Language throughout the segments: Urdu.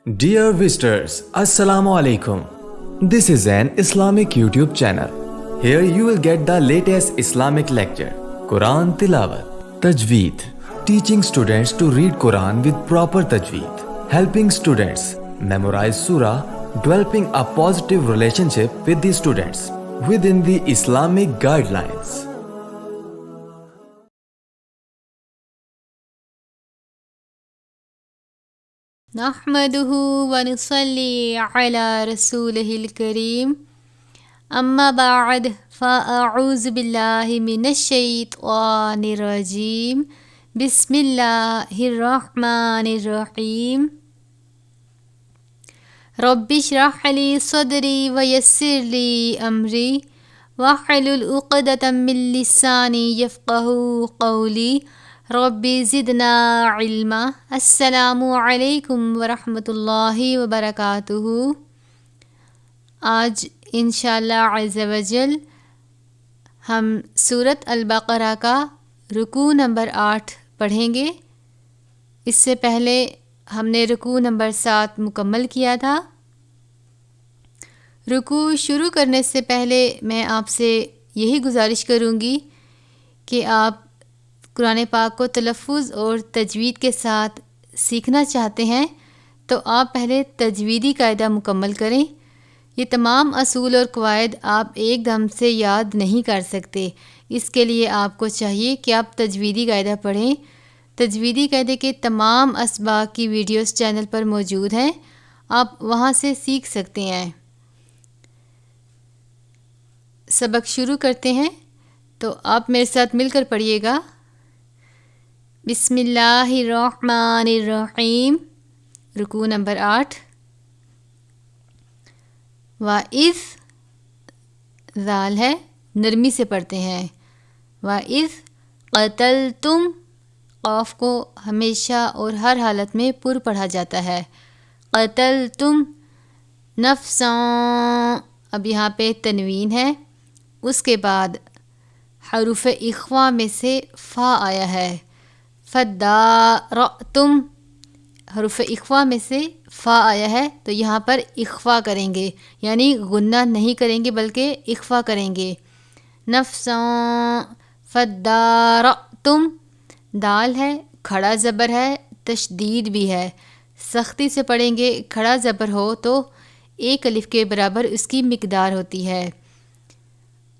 Dear visitors, Assalamu Alaikum. This is an Islamic YouTube channel. Here you will get the latest Islamic lecture, Quran Tilawat, Tajweed, teaching students to read Quran with proper Tajweed, helping students memorize Surah, developing a positive relationship with the students within the Islamic guidelines. نحمده ونصلي على رسوله الكريم أما بعد فأعوذ بالله من الشيطان الرجيم بسم الله الرحمن الرحيم رب اشرح لي صدري ويسر لي أمري واحلل عقدة من لساني يفقهوا قولي رب زدنا علما. السلام علیکم ورحمۃ اللہ وبرکاتہ. آج انشاءاللہ عز وجل ہم سورۃ البقرہ کا رکوع نمبر 8 پڑھیں گے. اس سے پہلے ہم نے رکوع نمبر 7 مکمل کیا تھا. رکوع شروع کرنے سے پہلے میں آپ سے یہی گزارش کروں گی کہ آپ قرآن پاک کو تلفظ اور تجوید کے ساتھ سیکھنا چاہتے ہیں تو آپ پہلے تجویدی قاعدہ مکمل کریں. یہ تمام اصول اور قواعد آپ ایک دم سے یاد نہیں کر سکتے. اس کے لیے آپ کو چاہیے کہ آپ تجویدی قاعدہ پڑھیں. تجویدی قاعدے کے تمام اسباق کی ویڈیوز چینل پر موجود ہیں، آپ وہاں سے سیکھ سکتے ہیں. سبق شروع کرتے ہیں تو آپ میرے ساتھ مل کر پڑھیے گا. بسم اللہ الرحمن الرحیم. رکوع نمبر 8. وَإِذْ ذال ہے، نرمی سے پڑھتے ہیں. وَإِذْ قَتَلْتُمْ، قاف کو ہمیشہ اور ہر حالت میں پر پڑھا جاتا ہے. قتلتم نفساً، اب یہاں پہ تنوین ہے، اس کے بعد حروف اخوا میں سے فا آیا ہے. فَدَّارَأْتُمْ، حروف اخوا میں سے فا آیا ہے تو یہاں پر اخفا کریں گے، یعنی غنہ نہیں کریں گے بلکہ اخفا کریں گے. نفساً فَدَّارَأْتُمْ، دال ہے، کھڑا زبر ہے، تشدید بھی ہے. سختی سے پڑھیں گے، کھڑا زبر ہو تو ایک الف کے برابر اس کی مقدار ہوتی ہے.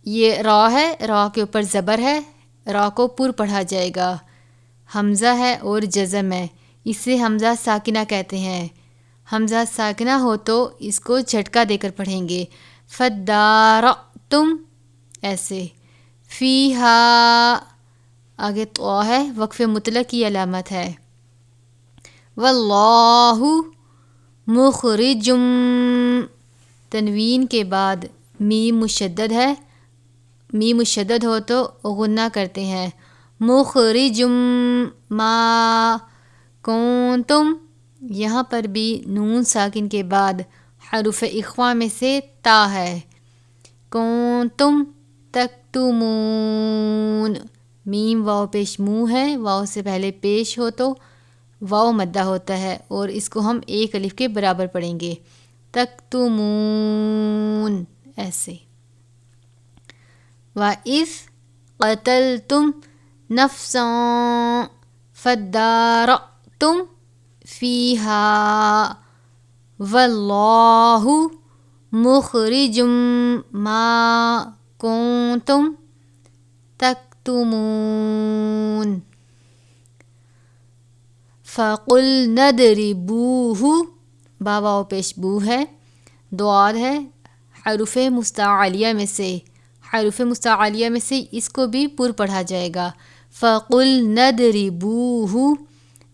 یہ را ہے، را کے اوپر زبر ہے، را کو پر پڑھا جائے گا. حمزہ ہے اور جزم ہے، اسے حمزہ ساکنہ کہتے ہیں. حمزہ ساکنہ ہو تو اس کو جھٹکا دے کر پڑھیں گے. فَدَّارَأْتُمْ، ایسے. فِيهَا، آگے تو ہے، وقف مطلق کی علامت ہے. وَاللَّهُ مُخْرِجٌ، تنوین کے بعد میم مشدد ہے، میم مشدد ہو تو غنہ کرتے ہیں. مخرجم ما کنتم، یہاں پر بھی نون ساکن کے بعد حروف اخوا میں سے تا ہے. کنتم تکتمون، میم واو پیش منہ ہے، واو سے پہلے پیش ہو تو واو مدہ ہوتا ہے اور اس کو ہم ایک الف کے برابر پڑھیں گے. تکتمون، ایسے. وَإِذْ قَتَلْتُمْ نَفْسًا فَادَّارَأْتُمْ فِيهَا وَاللَّهُ مُخْرِجٌ مَا كُنْتُمْ تَكْتُمُونَ. فَقُلْنَا اضْرِبُوهُ، با واو پیش بو ہے، ضاد ہے، حروف مستعلیہ میں سے، حروف مستعلیہ میں سے اس کو بھی پر پڑھا جائے گا. فَقُلْنَا اضْرِبُوهُ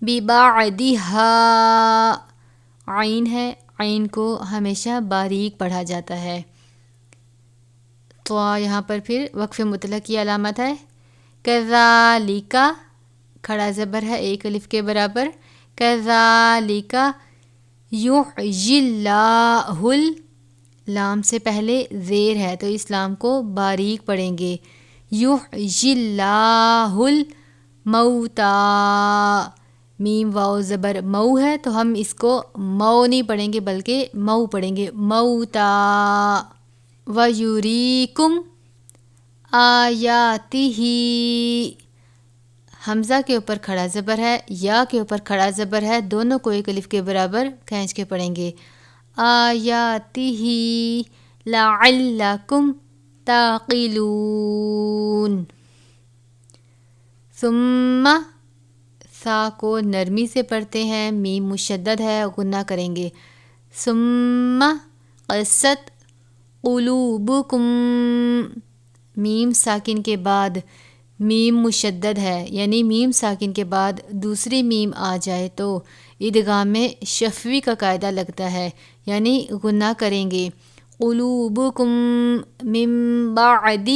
بِبَعْضِهَا، عین ہے، عین کو ہمیشہ باریک پڑھا جاتا ہے. تو یہاں پر پھر وقف مطلق کی علامت ہے. کذالک، کھڑا زبر ہے ایک الف کے برابر. کذالک یحیی اللہ، لام سے پہلے زیر ہے تو اس لام کو باریک پڑھیں گے. یحیی اللہ الموتی، میم واو زبر مو ہے تو ہم اس کو مو نہیں پڑھیں گے بلکہ مو پڑھیں گے، موتا۔ وَيُرِيكُمْ آیاتہ، حمزہ کے اوپر کھڑا زبر ہے، یا کے اوپر کھڑا زبر ہے، دونوں کو ایک الف کے برابر کھینچ کے پڑھیں گے۔ آیاتہ لعلکم تعقلون۔ ثم، سا کو نرمی سے پڑھتے ہیں، میم مشدد ہے، غنہ کریں گے۔ ثم قست قلوبکم، میم ساکن کے بعد میم مشدد ہے، یعنی میم ساکن کے بعد دوسری میم آ جائے تو ادغام شفوی کا قاعدہ لگتا ہے، یعنی غنہ کریں گے۔ قلوبکم من بعد،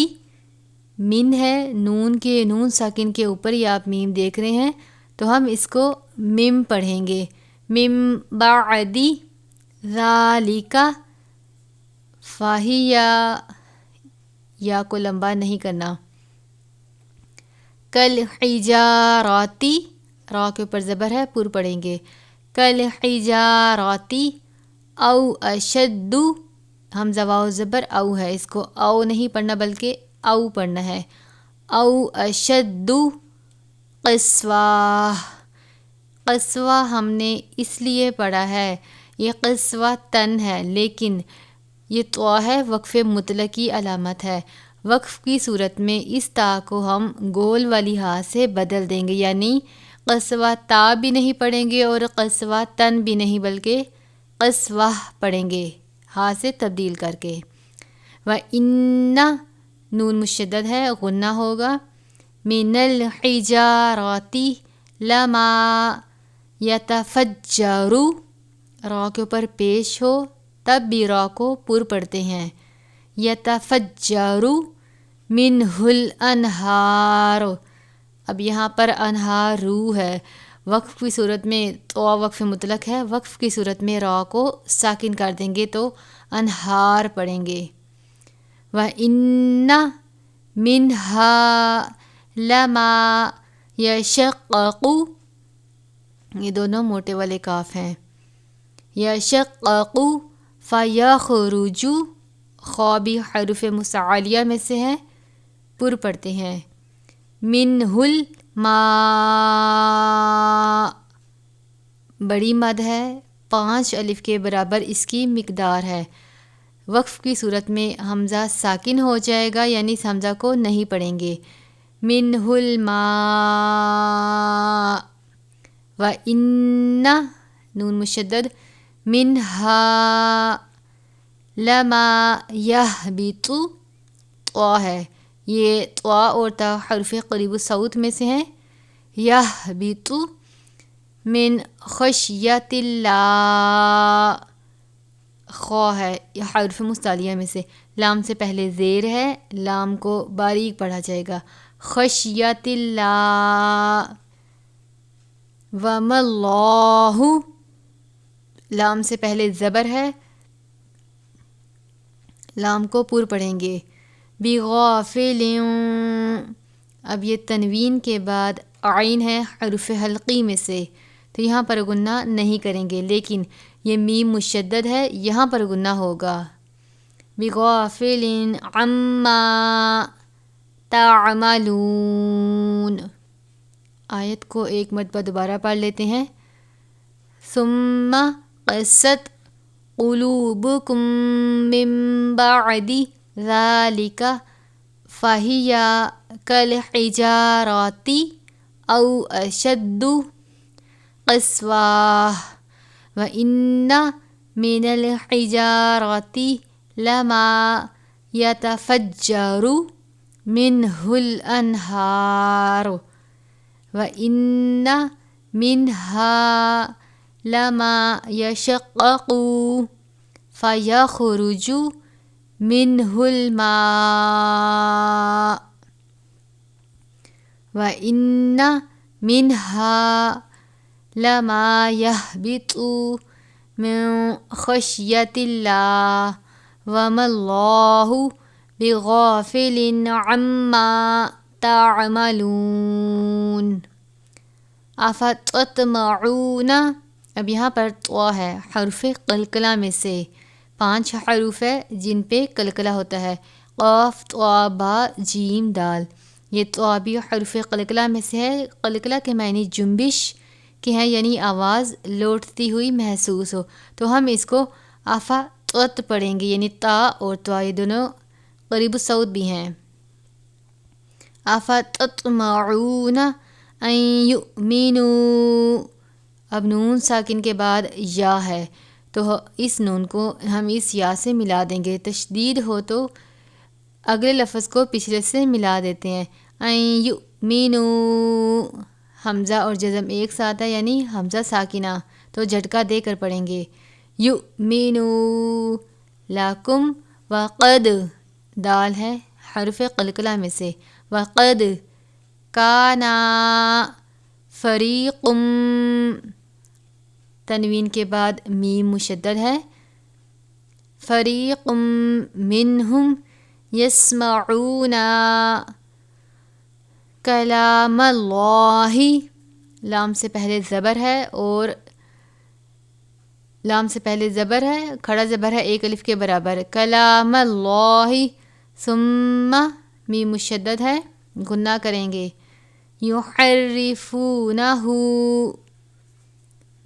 من ہے، نون ساکن کے اوپر ہی آپ میم دیکھ رہے ہیں تو ہم اس کو مم پڑھیں گے۔ من بعد ذالک، فاہیا، یا کو لمبا نہیں کرنا۔ کل حجاراتی، را کے اوپر زبر ہے، پر پڑھیں گے۔ کل حجاراتی او اشد، حمزہ واو زبر او ہے، اس کو او نہیں پڑھنا بلکہ او پڑھنا ہے۔ او اشد قسوہ، قسوہ ہم نے اس لیے پڑھا ہے، یہ قسوہ تن ہے، لیکن یہ طوا ہے، وقف مطلق کی علامت ہے۔ وقف کی صورت میں اس تا کو ہم گول والی ہا سے بدل دیں گے، یعنی قسوہ تا بھی نہیں پڑھیں گے اور قسوہ تن بھی نہیں بلکہ قسوہ پڑھیں گے، ہا سے تبدیل کر کے۔ وَإِنَّ، نون مشدد ہے، غنہ ہوگا۔ مِنَ الْحِجَارَاتِ لَمَا يَتَفَجَّرُ، را کے اوپر پیش ہو تب بھی را کو پر پڑھتے ہیں۔ یتفجر منہ الانہار، اب یہاں پر انہار رو ہے، وقف کی صورت میں طوا وقف مطلق ہے، وقف کی صورت میں را کو ساکن کر دیں گے تو انہار پڑھیں گے۔ وَإِنَّ مِنْهَا لَمَا يَشَقَّقُ، یہ دونوں موٹے والے کاف ہیں۔ یشقق فیخرج، خا بھی حروف متعالیہ میں سے ہے، پر پڑھتے ہیں۔ منہ الماء، بڑی مد ہے، 5 الف کے برابر اس کی مقدار ہے۔ وقف کی صورت میں حمزہ ساکن ہو جائے گا، یعنی اس حمزہ کو نہیں پڑھیں گے۔ منہ الماء، وَإِنَّ، نون مشدد، منہا لما یہبط، طوا ہے، یہ طوا اور تا حرف قریب الصوت میں سے ہیں۔ یہبط من خشیت اللہ، خا ہے، یہ حرف مستعلیہ میں سے، لام سے پہلے زیر ہے، لام کو باریک پڑھا جائے گا۔ خشیت اللہ، وَمَا اللَّهُ، لام سے پہلے زبر ہے، لام کو پر پڑھیں گے۔ بغافل، اب یہ تنوین کے بعد عین ہے، حرف حلقی میں سے، تو یہاں پر غنہ نہیں کریں گے، لیکن یہ میم مشدد ہے، یہاں پر غنہ ہوگا۔ بغافل عما تعملون، آیت کو ایک مرتبہ دوبارہ پڑھ لیتے ہیں۔ ثم قست قلوبکم من بعد ذلک فہی کالحجارۃ او اشد قسوہ، وَإِنَّ مِنَ الْحِجَارَةِ لَمَا يَتَفَجَّرُ مِنْهُ الْأَنْهَارُ، وَإِنَّ مِنْهَا لَمَا يَشَقَّقُ فَيَخْرُجُ مِنْهُ الْمَاءُ، وَإِنَّ مِنْهَا لَمَا يَهْبِطُ مِنْ خَشْيَةِ اللَّهِ وَمَا اللَّهُ بِغَافِلٍ عَمَّا تَعْمَلُونَ۔ افتطمعون، اب یہاں پر طوا ہے، حرف قلقلہ میں سے 5 حروف ہے جن پہ قلقلہ ہوتا ہے، قاف طوا با جیم دال، یہ طوا بھی حرف قلقلہ میں سے ہے۔ قلقلہ کے معنی جنبش کے ہیں، یعنی آواز لوٹتی ہوئی محسوس ہو، تو ہم اس کو افطط پڑھیں گے، یعنی تا اور طوا یہ دونوں قریب الصوت بھی ہیں۔ افتطمعون ان یؤمنوا، اب نون ساکن کے بعد یا ہے تو اس نون کو ہم اس یا سے ملا دیں گے، تشدید ہو تو اگلے لفظ کو پچھلے سے ملا دیتے ہیں۔ ان یؤمنوا، حمزہ اور جزم ایک ساتھ ہے، یعنی حمزہ ساکنہ تو جھٹکا دے کر پڑھیں گے، یؤمنوا لکم، وقد دال ہے حرف قلقلہ میں سے، وقد کانا فریق، تنوین کے بعد میم مشدد ہے، فریق منہم یسمعون کلام اللہ، لام سے پہلے زبر ہے اور لام سے پہلے زبر ہے، کھڑا زبر ہے ایک الف کے برابر، کلام اللہ، ثم میم مشدد ہے، غنہ کریں گے، یحرفونہ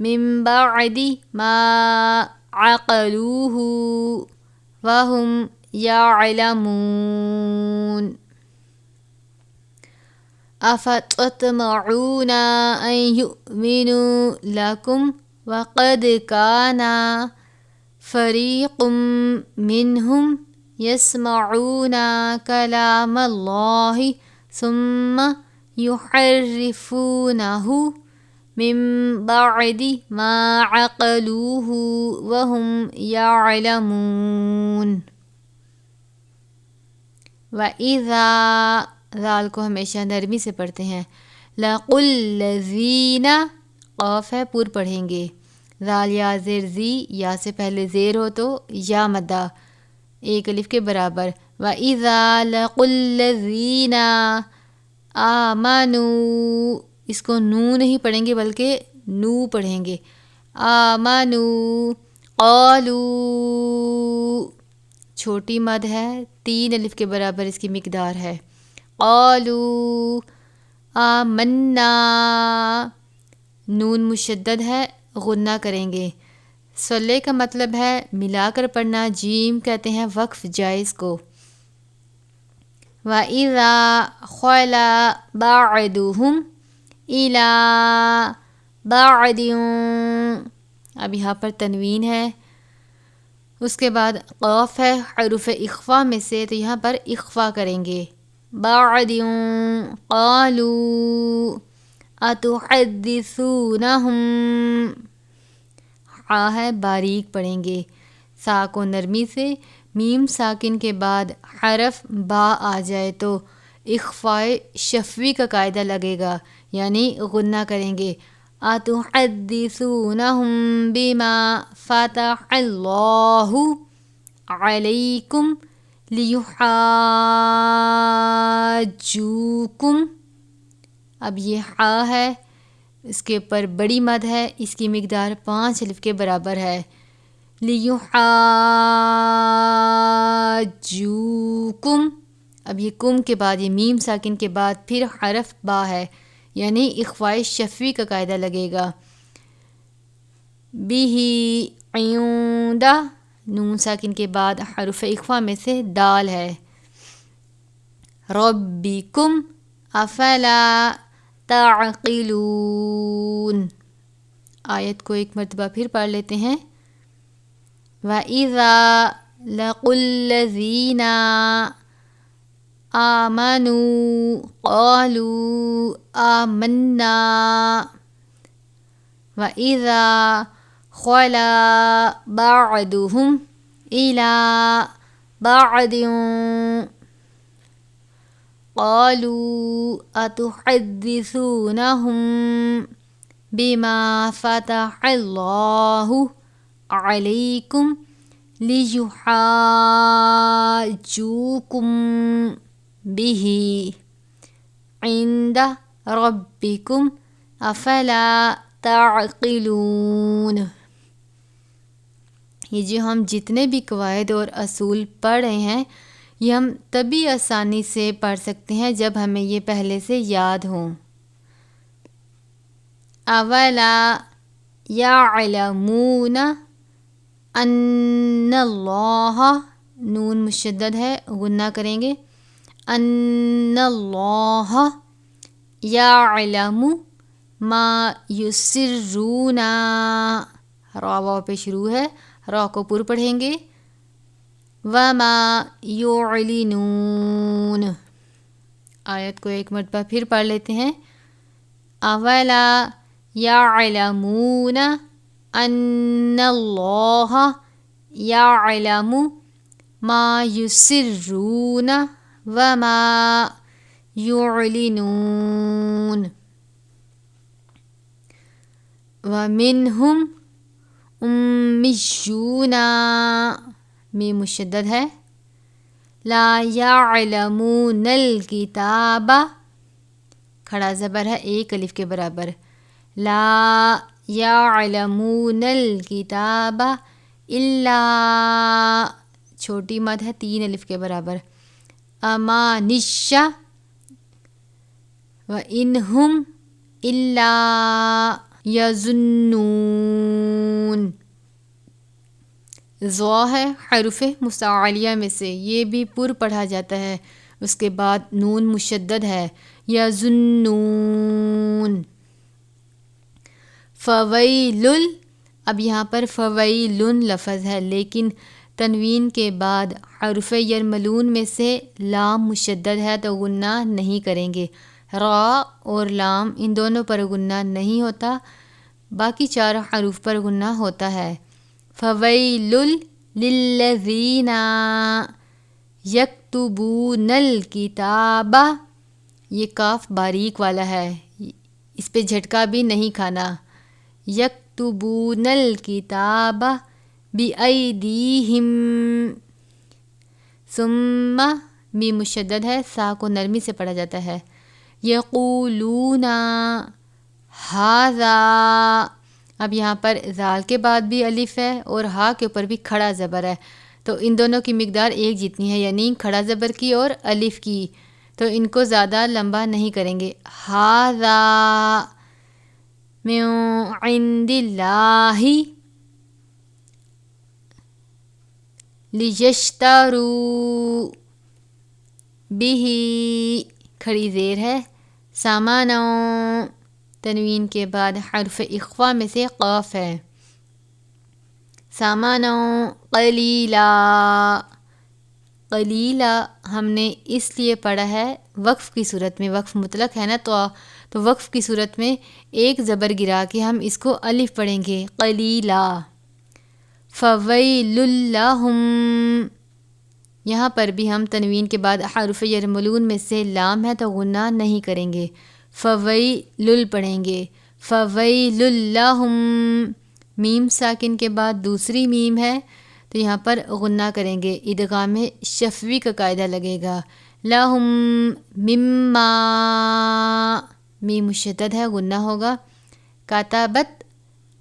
من بعد ما عقلوه وهم يعلمون، افتطمعون ان يؤمنوا لكم وقد كان فريق منهم يسمعون كلام الله ثم يحرفونه من بعد ما عقلوه وهم يعلمون۔ وَإِذَا، ذال کو ہمیشہ نرمی سے پڑھتے ہیں، لَقُوا الَّذِينَ، قاف ہے پور پڑھیں گے، ذال یا زیر زی، یا سے پہلے زیر ہو تو یا مدہ ایک الف کے برابر، وَإِذَا لَقُوا الَّذِينَ آمَنُوا، اس کو نو نہیں پڑھیں گے بلکہ نو پڑھیں گے، آمَنُوا قَالُوا، چھوٹی مد ہے 3 الف کے برابر اس کی مقدار ہے، قَالُوا آمَنَّا، نون مشدد ہے غنہ کریں گے، صلے کا مطلب ہے ملا کر پڑھنا، جیم کہتے ہیں وقف جائز کو۔ وَإِذَا خَلَا بَعْضُهُمْ إِلَىٰ بَعْضٍ، اب یہاں پر تنوین ہے، اس کے بعد قاف ہے حروف اخفا میں سے تو یہاں پر اخفا کریں گے، بعد قالوا اتحدثونہم، ہا ہے باریک پڑھیں گے، سا کو نرمی سے، میم ساکن کے بعد حرف با آ جائے تو اخفائے شفوی کا قاعدہ لگے گا، یعنی غنہ کریں گے، اتحدثونہم بما فتح اللہ علیکم لیحاجوکم، اب یہ ہا ہے اس کے اوپر بڑی مد ہے، اس کی مقدار 5 الف کے برابر ہے، لیحاجوکم، اب یہ کم کے بعد یہ میم ساکن کے بعد پھر حرف با ہے، یعنی اخفائے شفوی کا قاعدہ لگے گا، بہ عندہ، نون ساکن کے بعد حرف اخفا میں سے دال ہے، ربکم افلا تعقلون، آیت کو ایک مرتبہ پھر پڑھ لیتے ہیں، وَإِذَا لَقُوا الَّذِينَ آمَنُوا قَالُوا آمَنَّا وَإِذَا خَلَا بَعْضُهُمْ إِلَىٰ بَعْضٍ قَالُوا أَتُحَدِّثُونَهُم بِمَا فَتَحَ اللَّهُ عَلَيْكُمْ لِيُحَاجُّوكُم بِهِ عِندَ رَبِّكُمْ افلا تعقلون۔ یہ جو ہم جتنے بھی قواعد اور اصول پڑھ رہے ہیں یہ ہم تبھی آسانی سے پڑھ سکتے ہیں جب ہمیں یہ پہلے سے یاد ہوں۔ اولا یعلمون ان اللہ، نون مشدد ہے غنہ کریں گے، ان اللہ یعلم ما یسرون، را واو پہ شروع ہے، را کو پر پڑھیں گے، وما یعلنون۔ آیت کو ایک مرتبہ پھر پڑھ لیتے ہیں۔ اولا یعلمون ان اللہ یعلم ما یسرون وما یعلنون۔ ومنہم امیون، میم مشدد ہے، لا یعلمون الکتاب، کھڑا زبر ہے ایک الف کے برابر، لا یعلمون الکتاب الا، چھوٹی مد ہے 3 الف کے برابر، امانش وانہم الا یظنون۔ ضا ہے حروف مستعلیہ میں سے، یہ بھی پر پڑھا جاتا ہے، اس کے بعد نون مشدد ہے، یظنون۔ فویل، اب یہاں پر فویل لفظ ہے لیکن تنوین کے بعد حروف یرملون میں سے لام مشدد ہے تو غنہ نہیں کریں گے، را اور لام ان دونوں پر غنہ نہیں ہوتا، باقی 4 حروف پر غنہ ہوتا ہے۔ فویل للذین یکتبون الکتاب، یہ کاف باریک والا ہے، اس پہ جھٹکا بھی نہیں کھانا، یکتبون الکتاب بایدیہم، ثم میم مشدد ہے، سا کو نرمی سے پڑھا جاتا ہے، یقولون ھذا، اب یہاں پر زال کے بعد بھی الف ہے اور ہا کے اوپر بھی کھڑا زبر ہے، تو ان دونوں کی مقدار ایک جتنی ہے، یعنی کھڑا زبر کی اور الف کی، تو ان کو زیادہ لمبا نہیں کریں گے۔ ھذا من عند اللہ لیشتروا بہ، کھڑی زیر ہے، سامانا، تنوین کے بعد حرف اخفا میں سے قاف ہے، سامانا قلیلا، قلیلا ہم نے اس لیے پڑھا ہے وقف کی صورت میں، وقف مطلق ہے نا تو وقف کی صورت میں ایک زبر گرا کے ہم اس کو الف پڑھیں گے، قلیلا۔ فویل لہم، یہاں پر بھی ہم تنوین کے بعد حرف یرملون میں سے لام ہے تو غنہ نہیں کریں گے، فویل پڑھیں گے، فویل لہم، میم ساکن کے بعد دوسری میم ہے تو یہاں پر غنہ کریں گے، ادغام شفوی کا قاعدہ لگے گا، لہم مما، میم مشدد ہے غنہ ہوگا، کتبت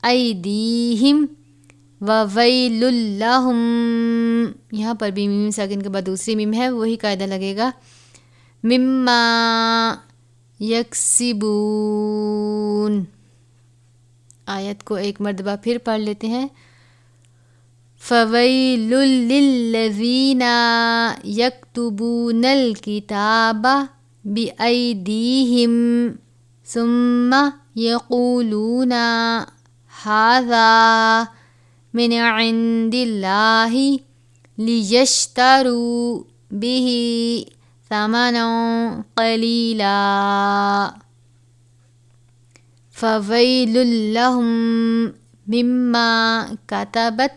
ایدیہم وویل لہم، یہاں پر بھی میم ساکن کے بعد دوسری میم ہے، وہی قاعدہ لگے گا، مما یکسبون۔ آیت کو ایک مرتبہ پھر پڑھ لیتے ہیں۔ فویل للذین یکتبون الکتاب بایدیہم ثم یقولون ھذا من عند اللہ لیشتروا بہ ثمنا قلیلا۔ فویل لہم مما کتبت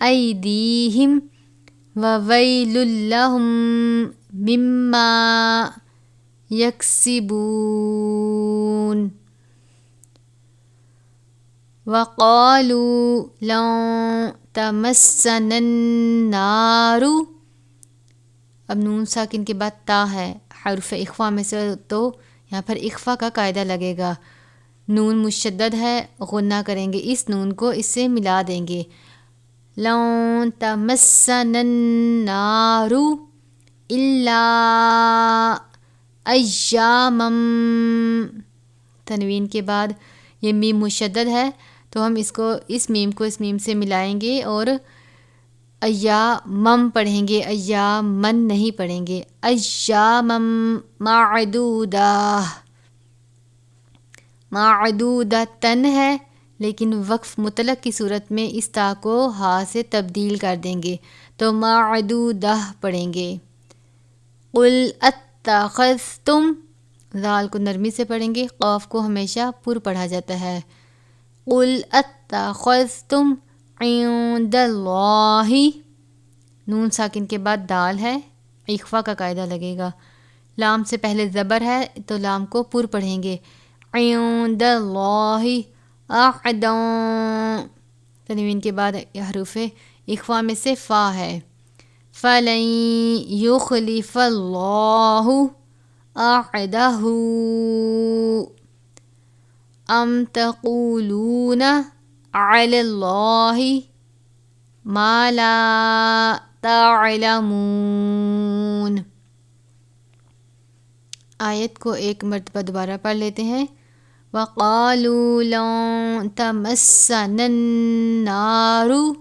ایدیہم وویل لہم مما یکسبون۔ وقالوا لن تمسنا النار، اب نون ساکن کے بعد تا ہے، حرف اخفا میں سے تو یہاں پر اخفا کا قاعدہ لگے گا، نون مشدد ہے، غنہ کریں گے، اس نون کو اس سے ملا دیں گے. لن تمسنا النار الا ایاما، تنوین کے بعد یہ میم مشدد ہے تو ہم اس میم کو اس میم سے ملائیں گے اور ایامم پڑھیں گے، ایامن نہیں پڑھیں گے. ایامم معدودہ، معدودہ تن ہے لیکن وقف مطلق کی صورت میں اس تا کو ہا سے تبدیل کر دیں گے تو معدودہ پڑھیں گے. قل اتخذتم، ذال کو نرمی سے پڑھیں گے، قاف کو ہمیشہ پر پڑھا جاتا ہے. قل اتخذتم عند اللہ، نون ساکن کے بعد دال ہے، اخفا کا قاعدہ لگے گا. لام سے پہلے زبر ہے تو لام کو پر پڑھیں گے. عند اللہ احدا، تنوین کے بعد حروف اخفا میں سے فا ہے. فلن یخلف اللہ احدہ ام تقولون علی اللہ ما لا تعلمون. آیت کو ایک مرتبہ دوبارہ پڑھ لیتے ہیں. وَقَالُوا لَن تَمَسَّنَا النَّارُ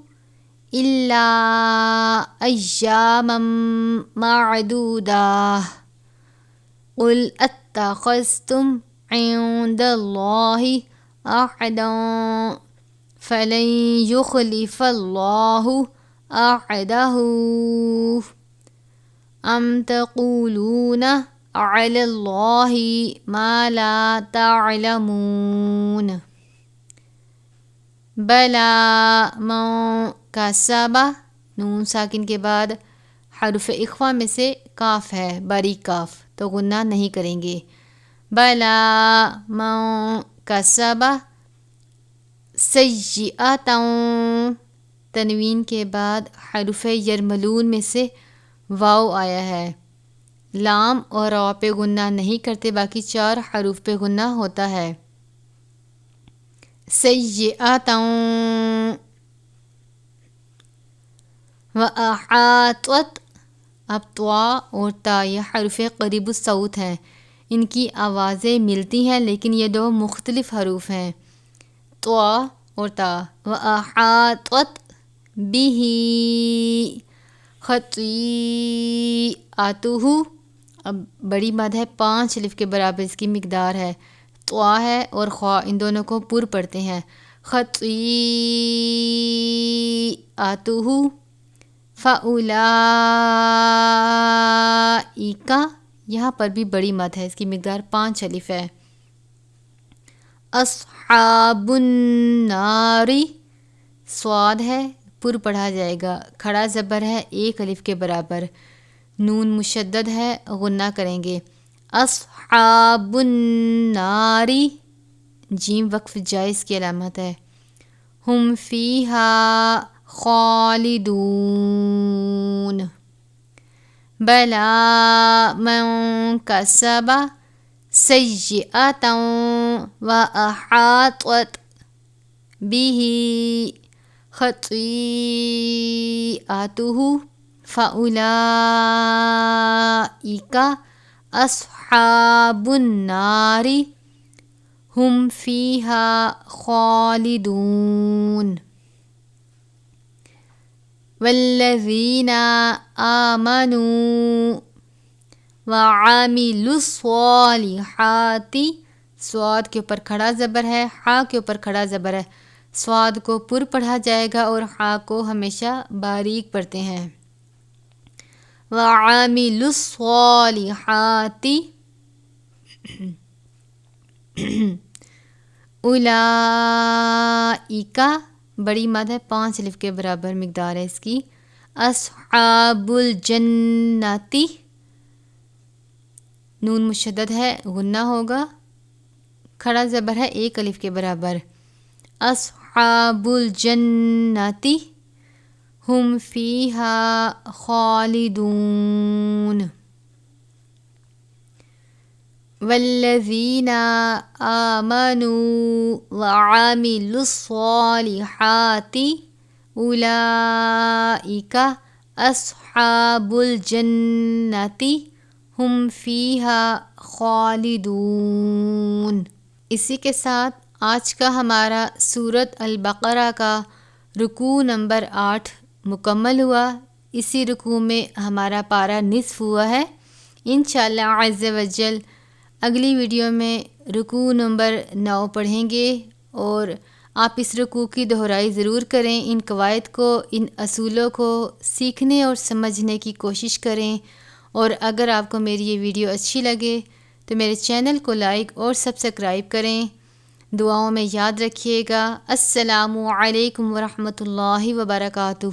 إِلَّا أَيَّامًا مَّعْدُودَةً قُلْ أَتَّخَذْتُمْ عِندَ اللَّهِ أَحَدًا فَلَن يُخْلِفَ اللَّهُ أَحْدَهُ أَمْ تَقُولُونَ عَلَى اللَّهِ مَا لَا تَعْلَمُونَ. بلا من کسب، نون ساکن کے بعد حرف اخفا میں سے کاف ہے، باریک کاف، تو غنہ نہیں کریں گے. بلا من کسب سیئۃ، تنوین کے بعد حرف یرملون میں سے واو آیا ہے. لام اور را پہ غنہ نہیں کرتے، باقی 4 حروف پہ غنہ ہوتا ہے. سیئۃ وَأَحَاطَتْ، اب طوا اور تا یہ حرف قریب الصوت ہیں، ان کی آوازیں ملتی ہیں لیکن یہ 2 مختلف حروف ہیں، طوا اور تا. وَأَحَاطَتْ بِهِ خَطِیئَتُهُ، اب بڑی مد ہے، 5 الف کے برابر اس کی مقدار ہے. طوا ہے اور خوا، ان دونوں کو پر پڑھتے ہیں. خَطِیئَتُهُ فَأُولَٰئِکَ، یہاں پر بھی بڑی مد ہے، اس کی مقدار 5 الف ہے. اصحاب النار، صاد ہے، پر پڑھا جائے گا، کھڑا زبر ہے 1 الف کے برابر، نون مشدد ہے، غنہ کریں گے. اصحاب النار، جیم وقف جائز کی علامت ہے. ہم فیہا خالدون. بلا من کسب سیئۃ وَأَحَاطَتْ بِهِ خَطِیئَتُهُ فَأُولَٰئِکَ أَصْحَابُ النَّارِ هُمْ فِیہا خَالِدُونَ. وَالَّذِینَ آمَنُوا وَعَمِلُوا الصَّالِحَاتِ، صاد کے اوپر کھڑا زبر ہے، ہا کے اوپر کھڑا زبر ہے، صاد کو پر پڑھا جائے گا اور ہا کو ہمیشہ باریک پڑھتے ہیں. وَعَمِلُوا الصَّالِحَاتِ اولئک، بڑی مد ہے، 5 الف کے برابر مقدار ہے اس کی. اصحاب الجنت، نون مشدد ہے، غنہ ہوگا، کھڑا زبر ہے 1 الف کے برابر. اصحاب الجنت ہم فیہا خالدون. والذین آمنوا وعملوا الصالحات اولئک اصحاب الجنۃ ہم فیہا خالدون۔ اسی کے ساتھ آج کا ہمارا سورۃ البقرہ کا رکوع نمبر 8 مکمل ہوا۔ اسی رکوع میں ہمارا پارہ نصف ہوا ہے۔ انشاءاللہ عز و جل اگلی ویڈیو میں رکوع نمبر 9 پڑھیں گے، اور آپ اس رکوع کی دہرائی ضرور کریں، ان قواعد کو، ان اصولوں کو سیکھنے اور سمجھنے کی کوشش کریں، اور اگر آپ کو میری یہ ویڈیو اچھی لگے تو میرے چینل کو لائک اور سبسکرائب کریں۔ دعاؤں میں یاد رکھیے گا۔ السلام علیکم ورحمۃ اللہ وبرکاتہ۔